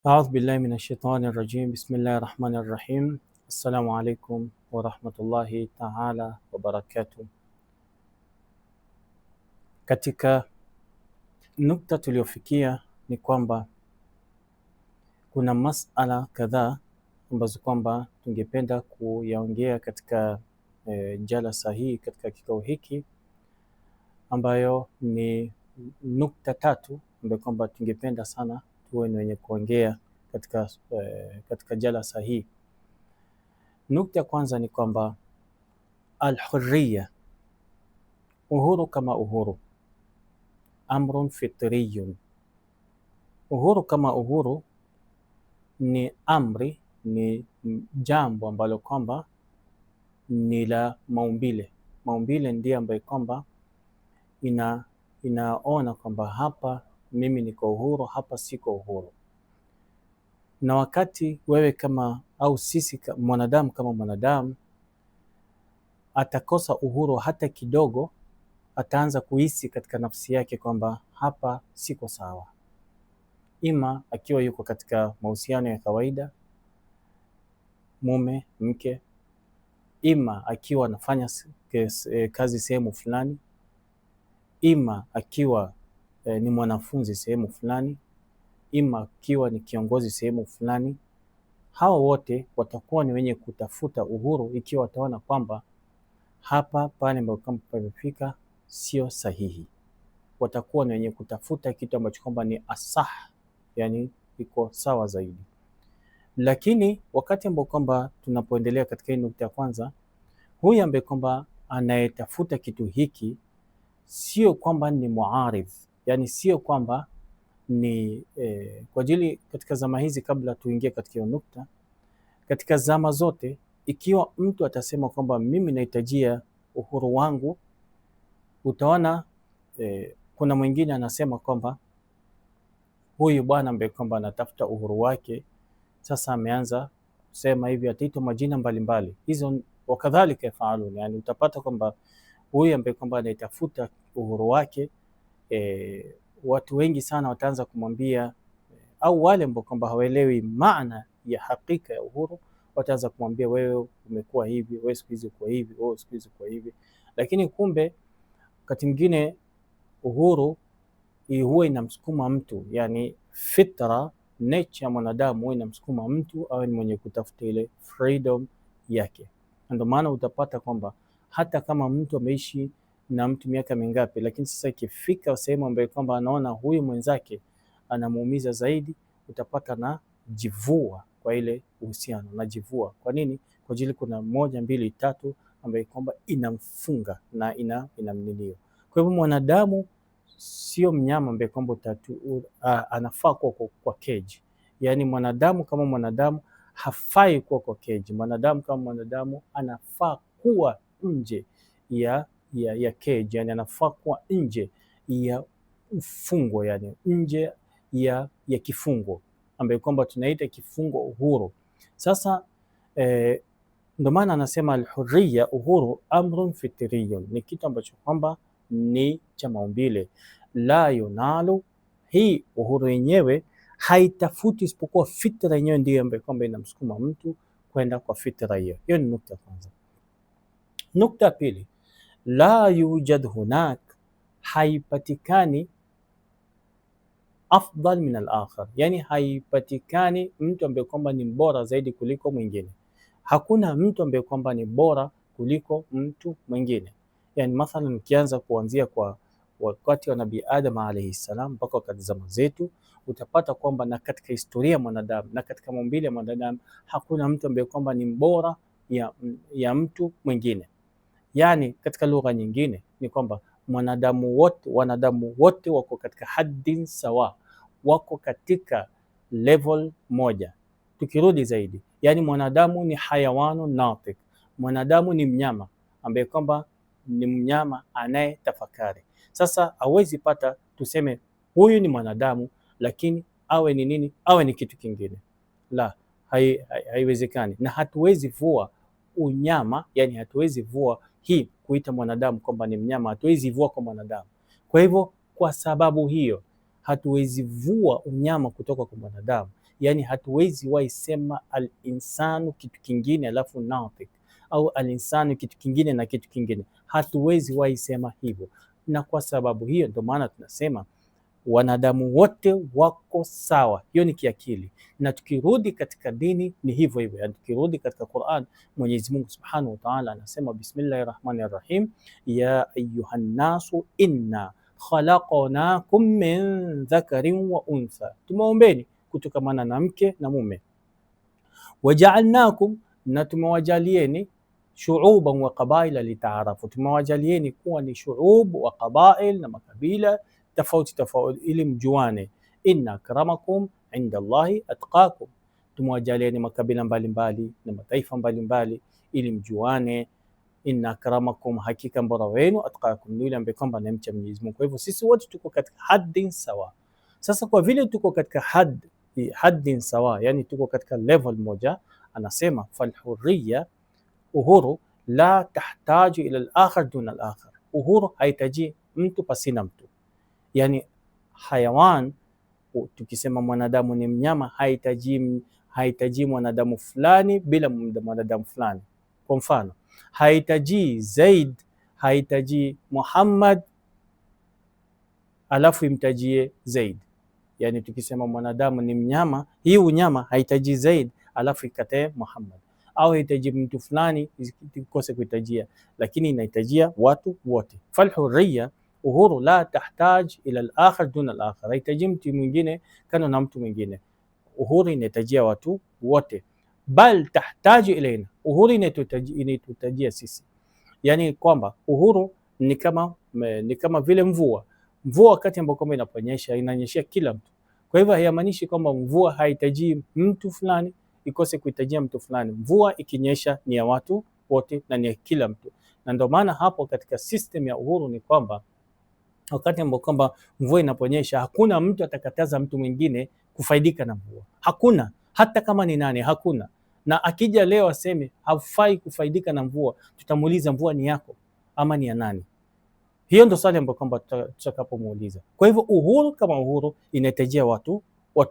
أعوذ بالله من الشيطان الرجيم. بسم الله الرحمن الرحيم. السلام عليكم ورahmة الله taala wabarakatuh. Katika nukta tuliofikia ni kwamba kuna masala kadhaa ambazo kwamba tungependa kuyaongea katika jalsa hii, katika kikao hiki, ambayo ni nukta tatu ambayo kwamba tungependa sana tuwe ni wenye kuongea katika jalsa hii. Nukta ya kwanza ni kwamba alhurriya, uhuru kama uhuru, amrun fitriyun. Uhuru kama uhuru ni amri, ni jambo ambalo kwamba ni la maumbile. Maumbile ndiye ambaye kwamba inaona kwamba hapa mimi niko uhuru, hapa siko uhuru. Na wakati wewe kama au sisi mwanadamu kama mwanadamu atakosa uhuru hata kidogo, ataanza kuhisi katika nafsi yake kwamba hapa siko sawa. Ima akiwa yuko katika mahusiano ya kawaida, mume mke, ima akiwa anafanya kazi sehemu fulani, ima akiwa ni mwanafunzi sehemu fulani, ima akiwa ni kiongozi sehemu fulani. Hawa wote watakuwa ni wenye kutafuta uhuru ikiwa wataona kwamba hapa pale ambapo pamefika sio sahihi. Watakuwa ni wenye kutafuta kitu ambacho kwamba ni asah, yani iko sawa zaidi. Lakini wakati ambao kwamba tunapoendelea katika hii nukta ya kwanza, huyu ambaye kwamba anayetafuta kitu hiki sio kwamba ni muarif, yani sio kwamba ni kwa ajili katika zama hizi, kabla tuingie katika hiyo nukta, katika zama zote ikiwa mtu atasema kwamba mimi nahitajia uhuru wangu, utaona kuna mwingine anasema kwamba huyu bwana ambaye kwamba anatafuta uhuru wake sasa ameanza kusema hivi, ataitwa majina mbalimbali hizo, wakadhalika yafaalun. Yani utapata kwamba huyu ambaye kwamba anaitafuta uhuru wake, watu wengi sana wataanza kumwambia, au wale ambao kwamba hawaelewi maana ya hakika ya uhuru, wataanza kumwambia wewe umekuwa hivi, wewe siku hizi uko hivi, wewe siku hizi uko hivi. Lakini kumbe wakati mwingine uhuru huwa inamsukuma mtu, yani fitra, nature ya mwanadamu huwa inamsukuma mtu awe ni mwenye kutafuta ile freedom yake. Ndio maana utapata kwamba hata kama mtu ameishi na mtu miaka mingapi, lakini sasa ikifika sehemu ambayo kwamba anaona huyu mwenzake anamuumiza zaidi, utapata na jivua kwa ile uhusiano, najivua. Kwa nini? Kwa ajili kuna moja mbili tatu ambayo kwamba inamfunga na inamnilio. Kwa hivyo mwanadamu sio mnyama ambaye kwamba anafaa kuwa kwa keji. Yani mwanadamu kama mwanadamu hafai kuwa kwa keji. Mwanadamu kama mwanadamu anafaa kuwa nje ya keji, yani anafaa kuwa nje ya ufungo, yani nje ya kifungo ambaye kwamba tunaita kifungo uhuru. Sasa ndio maana anasema alhurriya, uhuru, amrun fitriyun, ni kitu ambacho kwamba ni cha maumbile. La yunalu, hii uhuru yenyewe haitafuti isipokuwa fitra yenyewe ndiyo ambayo kwamba inamsukuma mtu kwenda kwa fitra hiyo. Hiyo ni nukta kwanza. Nukta pili, la yujad hunak, haipatikani afdal min al-akhar, yani haipatikani mtu ambaye kwamba ni bora zaidi kuliko mwingine. Hakuna mtu ambaye kwamba ni bora kuliko mtu mwingine. Yani mathalan ukianza kuanzia kwa wakati wa Nabii Adam alayhi salam mpaka wakati zama zetu, utapata kwamba na katika historia ya mwanadamu na katika maumbile ya mwanadamu hakuna mtu ambaye kwamba ni bora ya mtu mwingine. Yani katika lugha nyingine ni kwamba wanadamu wote wako katika haddin sawa, wako katika level moja. Tukirudi zaidi, yani mwanadamu ni hayawanu natik, mwanadamu ni mnyama ambaye kwamba ni mnyama anayetafakari. Sasa hawezi pata tuseme huyu ni mwanadamu lakini awe ni nini, awe ni kitu kingine. La, haiwezekani. Na hatuwezi vua unyama, yani hatuwezi vua hii kuita mwanadamu kwamba ni mnyama, hatuwezi vua kwa mwanadamu. Kwa hivyo kwa sababu hiyo hatuwezi vua unyama kutoka kwa mwanadamu, Yani hatuwezi waisema al-insanu kitu kingine alafu natik, au al-insanu kitu kingine na kitu kingine, hatuwezi waisema hivyo. Na kwa sababu hiyo ndio maana tunasema wanadamu wote wako sawa. Hiyo ni kiakili, na tukirudi katika dini ni hivyo hivyo. Yani tukirudi katika Qur'an, Mwenyezi Mungu Subhanahu wa Ta'ala anasema bismillahir rahmanir rahim, ya ayuhan nasu inna khalaqnakum min dhakarin wa untha, tumeombeni kutokamana na mke na mume, waja'alnakum, na tumewajalieni, shu'uban wa qabaila litaarafu, tumewajalieni kuwa ni shu'ub wa qabail na makabila tofauti tofauti ili mjuane. Inna akramakum inda Allahi atqakum, tumewajalieni makabila mbalimbali na mataifa mbalimbali ili mjuane. Inna akramakum, hakika mbora wenu, atqakum, ni yule ambaye kwamba anamcha Mwenyezi Mungu. Kwa hivyo sisi wote tuko katika haddin sawa. Sasa kwa vile tuko katika haddin sawa, yani tuko katika level moja, anasema falhurriya, uhuru, la tahtaju ila al-akhar duna al-akhar, uhuru haitaji mtu pasina mtu. Yani hayawan, tukisema mwanadamu ni mnyama, haitaji mwanadamu fulani bila mwanadamu fulani. Kwa mfano, haitaji Zaid, haitaji Muhammad alafu imtajie Zaid. Yani tukisema mwanadamu ni mnyama, hii unyama haitaji Zaid alafu ikatae Muhammad, au haitaji mtu fulani ikose kuhitajia, lakini inahitajia watu wote. Falhurriya, uhuru, la tahtaj ila al-akhar duna al-akhar, haitaji mtu mwingine kana na mtu mwingine. Uhuru inahitajia watu wote. Bal tahtaju ilaina, uhuru inahitajia sisi. Yani kwamba uhuru ni kama vile mvua. Mvua wakati ambao kama inaponyesha inanyeshia kila mtu. Kwa hivyo haimaanishi kwamba mvua haitaji mtu fulani ikose kuhitajia mtu fulani. Mvua ikinyesha ni ya watu wote na ni ya kila mtu. Na ndio maana hapo katika system ya uhuru ni kwamba wakati ambao kwamba mvua inaponyesha hakuna mtu atakataza mtu mwingine kufaidika na mvua. Hakuna, hata kama ni nani, hakuna. Na akija leo aseme hafai kufaidika na mvua, tutamuuliza mvua ni yako ama ni ya nani? Hiyo ndio swali ambayo kwamba tutakapomuuliza. Kwa hivyo uhuru kama uhuru inahitajia watu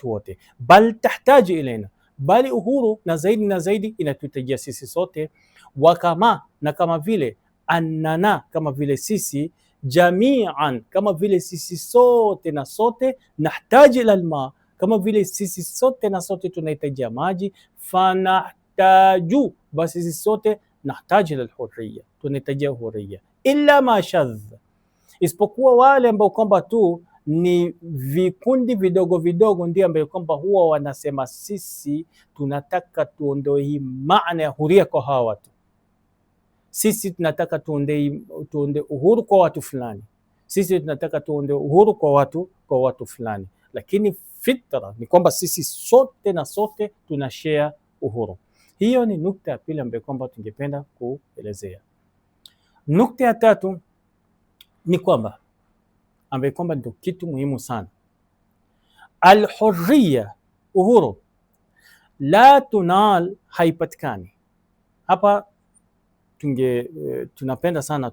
wote. Bal tahtaju ilaina, bali uhuru na zaidi inatuhitajia sisi sote. Wakama, na kama vile, annana, kama vile sisi, jamian, kama vile sisi sote na sote, nahtaji ila alma, kama vile sisi sote na sote tunahitajia maji, fanahtaju, basi sisi sote nahtaji ila alhurriya, tunahitajia hurriya. Illa ma shadh, isipokuwa wale ambao kwamba tu ni vikundi vidogo vidogo ndio ambao kwamba huwa wanasema sisi tunataka tuondoe hii maana ya huria kwa hawa watu. Sisi tunataka tuonde uhuru kwa watu fulani. Sisi tunataka tuonde uhuru kwa watu fulani. Lakini fitra ni kwamba sisi sote na sote tunashare uhuru. Hiyo ni nukta ya pili ambayo kwamba tungependa kuelezea. Nukta ya tatu ni kwamba ambayo kwamba ndio kitu muhimu sana. Al-hurriya, uhuru, la tunal, haipatikani. Hapa tunapenda sana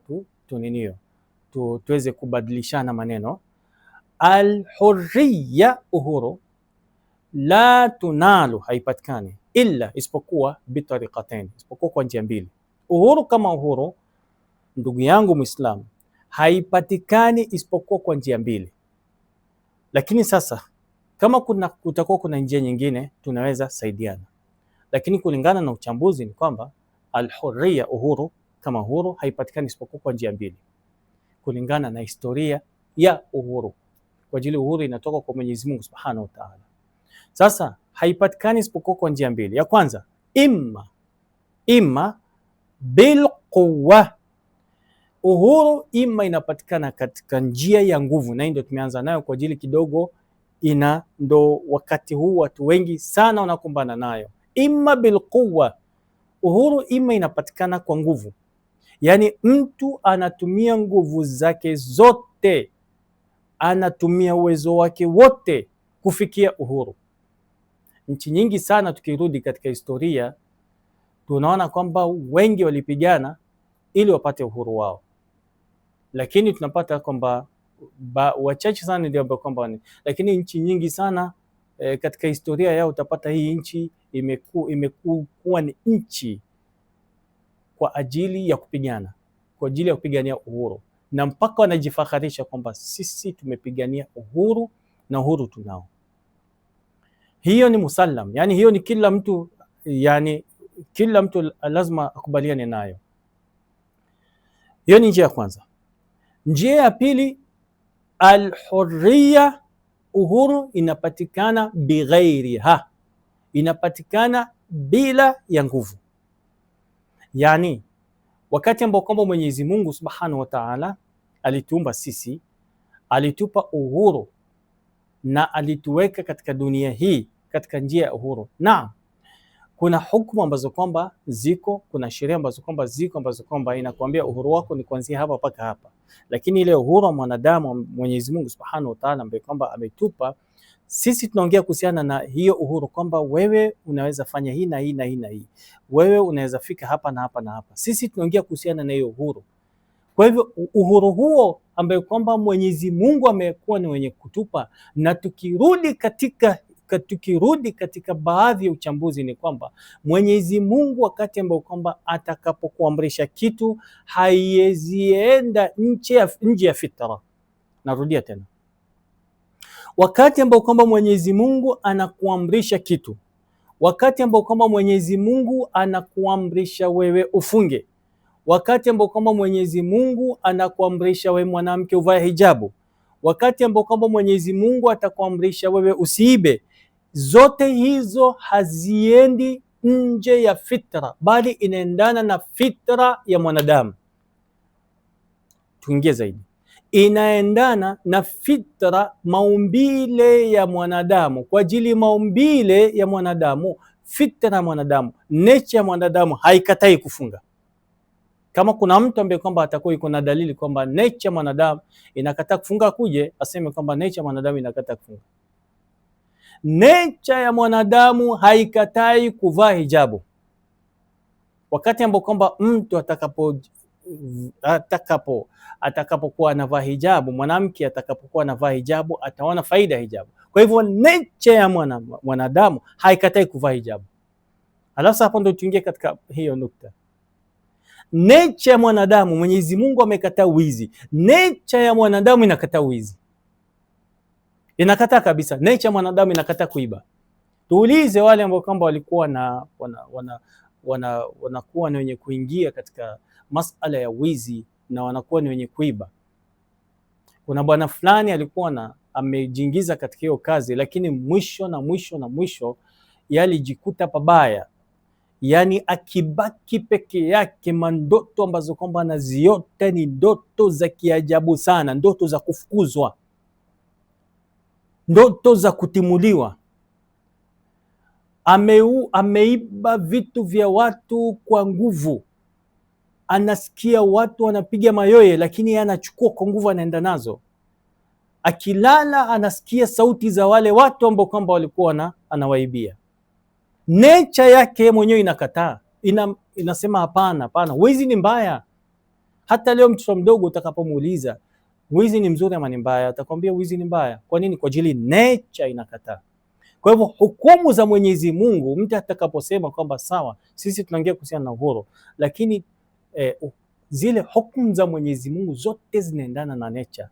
tuweze kubadilishana maneno. Al-hurriya, uhuru, la tunalu, haipatikani, illa, isipokuwa bitariqatain, isipokuwa kwa njia mbili. Uhuru kama uhuru, ndugu yangu Muislamu, haipatikani isipokuwa kwa njia mbili. Lakini sasa kama kutakuwa kuna njia nyingine tunaweza saidiana, lakini kulingana na uchambuzi ni kwamba al-hurriya, uhuru kama uhuru, haipatikani isipokuwa kwa njia mbili kulingana na historia ya uhuru, kwa ajili uhuru inatoka kwa Mwenyezi Mungu Subhanahu wa Ta'ala. Sasa haipatikani isipokuwa kwa njia mbili. Ya kwanza, imma bil quwwa, uhuru ima inapatikana katika njia ya nguvu, na hii ndio tumeanza nayo kwa ajili kidogo ndo wakati huu watu wengi sana wanakumbana nayo. Imma bil quwwa, uhuru ima inapatikana kwa nguvu, yani mtu anatumia nguvu zake zote, anatumia uwezo wake wote kufikia uhuru. Nchi nyingi sana tukirudi katika historia tunaona kwamba wengi walipigana ili wapate uhuru wao, lakini tunapata kwamba wachache sana ndio ambao kwamba, lakini nchi nyingi sana katika historia yao utapata hii nchi imekuwa ni nchi kwa ajili ya kupigana, kwa ajili ya kupigania uhuru, na mpaka wanajifakharisha kwamba sisi tumepigania uhuru na uhuru tunao. Hiyo ni musallam, yani hiyo ni kila mtu, yani kila mtu lazima akubaliane nayo. Hiyo ni njia ya kwanza. Njia ya pili, alhurriya, uhuru inapatikana bighairiha, inapatikana bila ya nguvu. Yani wakati ambao kwamba Mwenyezi Mungu Subhanahu wa Ta'ala alituumba sisi, alitupa uhuru na alituweka katika dunia hii katika njia ya uhuru. Na kuna hukumu ambazo kwamba ziko, kuna sheria ambazo kwamba ziko, ambazo kwamba inakuambia uhuru wako ni kuanzia hapa mpaka hapa. Lakini ile uhuru wa mwanadamu Mwenyezi Mungu Subhanahu wa Ta'ala ambaye kwamba ametupa sisi, tunaongea kuhusiana na hiyo uhuru kwamba wewe unaweza fanya hii na hii na hii na hii, wewe unaweza fika hapa na hapa na hapa. Sisi tunaongea kuhusiana na hiyo uhuru. Kwa hivyo uhuru huo ambaye kwamba Mwenyezi Mungu amekuwa ni wenye kutupa, na tukirudi katika baadhi ya uchambuzi ni kwamba Mwenyezi Mungu wakati ambao kwamba atakapokuamrisha kitu haiwezienda nje ya fitra. Narudia tena, wakati ambao kwamba Mwenyezi Mungu anakuamrisha kitu, wakati ambao kwamba Mwenyezi Mungu anakuamrisha wewe ufunge, wakati ambao kwamba Mwenyezi Mungu anakuamrisha wewe mwanamke uvae hijabu, wakati ambao kwamba Mwenyezi Mungu atakuamrisha wewe usiibe, zote hizo haziendi nje ya fitra, bali inaendana na fitra ya mwanadamu. Tuingie zaidi, inaendana na fitra, maumbile ya mwanadamu. Kwa ajili maumbile ya mwanadamu, fitra ya mwanadamu, nature ya mwanadamu haikatai kufunga. Kama kuna mtu ambaye kwamba atakuwa iko na dalili kwamba nature ya mwanadamu inakataa kufunga, kuje aseme kwamba nature ya mwanadamu inakataa kufunga. Nature ya mwanadamu haikatai kuvaa hijabu. Wakati ambao kwamba mtu atakapokuwa anavaa hijabu, mwanamke atakapokuwa anavaa hijabu, ataona faida ya hijabu. Kwa hivyo nature ya mwanadamu haikatai kuvaa hijabu. Alafu hapo ndio tuingie katika hiyo nukta. Nature ya mwanadamu, Mwenyezi Mungu amekataa wizi. Nature ya mwanadamu inakataa wizi, inakataa kabisa. Nature ya mwanadamu inakataa kuiba. Tuulize wale ambao kwamba walikuwa wanakuwa ni wenye kuingia katika masala ya wizi na wanakuwa ni wenye kuiba. Kuna bwana fulani alikuwa amejiingiza katika hiyo kazi, lakini mwisho yalijikuta pabaya. Yani akibaki peke yake, mandoto ambazo kwamba anaziota ni ndoto za kiajabu sana, ndoto za kufukuzwa, ndoto za kutimuliwa. Ameiba vitu vya watu kwa nguvu, anasikia watu wanapiga mayoye, lakini yeye anachukua kwa nguvu, anaenda nazo. Akilala anasikia sauti za wale watu ambao kwamba walikuwa anawaibia. Nature yake mwenyewe inakataa, inasema hapana, wizi ni mbaya. Hata leo mtoto mdogo utakapomuuliza wizi ni mzuri ama ni mbaya, atakwambia wizi ni mbaya. Kwa nini? Kwa ajili nature inakataa. Kwa hivyo hukumu za Mwenyezi Mungu, mtu atakaposema kwamba sawa, sisi tunaongea kuhusiana na uhuru, lakini zile hukumu za Mwenyezi Mungu zote zinaendana na nature.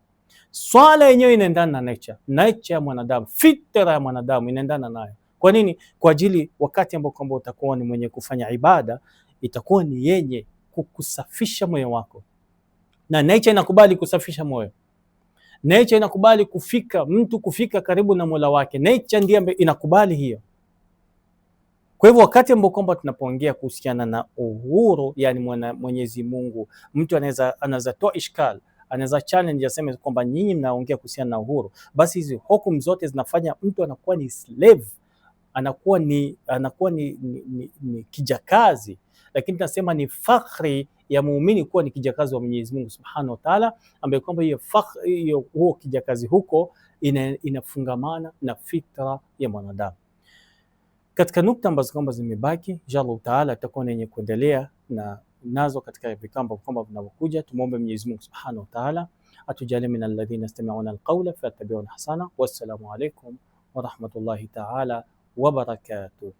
Swala yenyewe inaendana na nature ya mwanadamu, fitra ya mwanadamu inaendana nayo. Kwa nini? Kwa ajili wakati ambao kwamba utakuwa ni mwenye kufanya ibada, itakuwa ni yenye kukusafisha moyo wako, na nature inakubali kusafisha moyo. Nature inakubali mtu kufika karibu na Mola wake. Nature ndiye inakubali hiyo. Kwa hivyo wakati ambao kwamba tunapoongea kuhusiana na uhuru, yani Mwenyezi Mungu, mtu anaweza toa ishkal, anaweza challenge, aseme kwamba nyinyi mnaongea kuhusiana na uhuru, basi hizi hukumu zote zinafanya mtu anakuwa ni slave, anakuwa ni kijakazi. Lakini tunasema ni fakhri ya muumini kuwa ni kijakazi wa Mwenyezi Mungu Subhanahu wa Ta'ala, ambaye kwamba huo kijakazi huko inafungamana na fitra ya mwanadamu. Katika nukta ambazo kwamba zimebaki, inshallah Ta'ala tutakuwa yenye kuendelea nazo katika vikamba kwamba vinavyokuja. Tumuombe Mwenyezi Mungu Subhanahu wa Ta'ala atujalie min alladhina yastami'una alqawla fayattabi'una ahsana. Wassalamu alaykum wa rahmatullahi ta'ala wa barakatuh.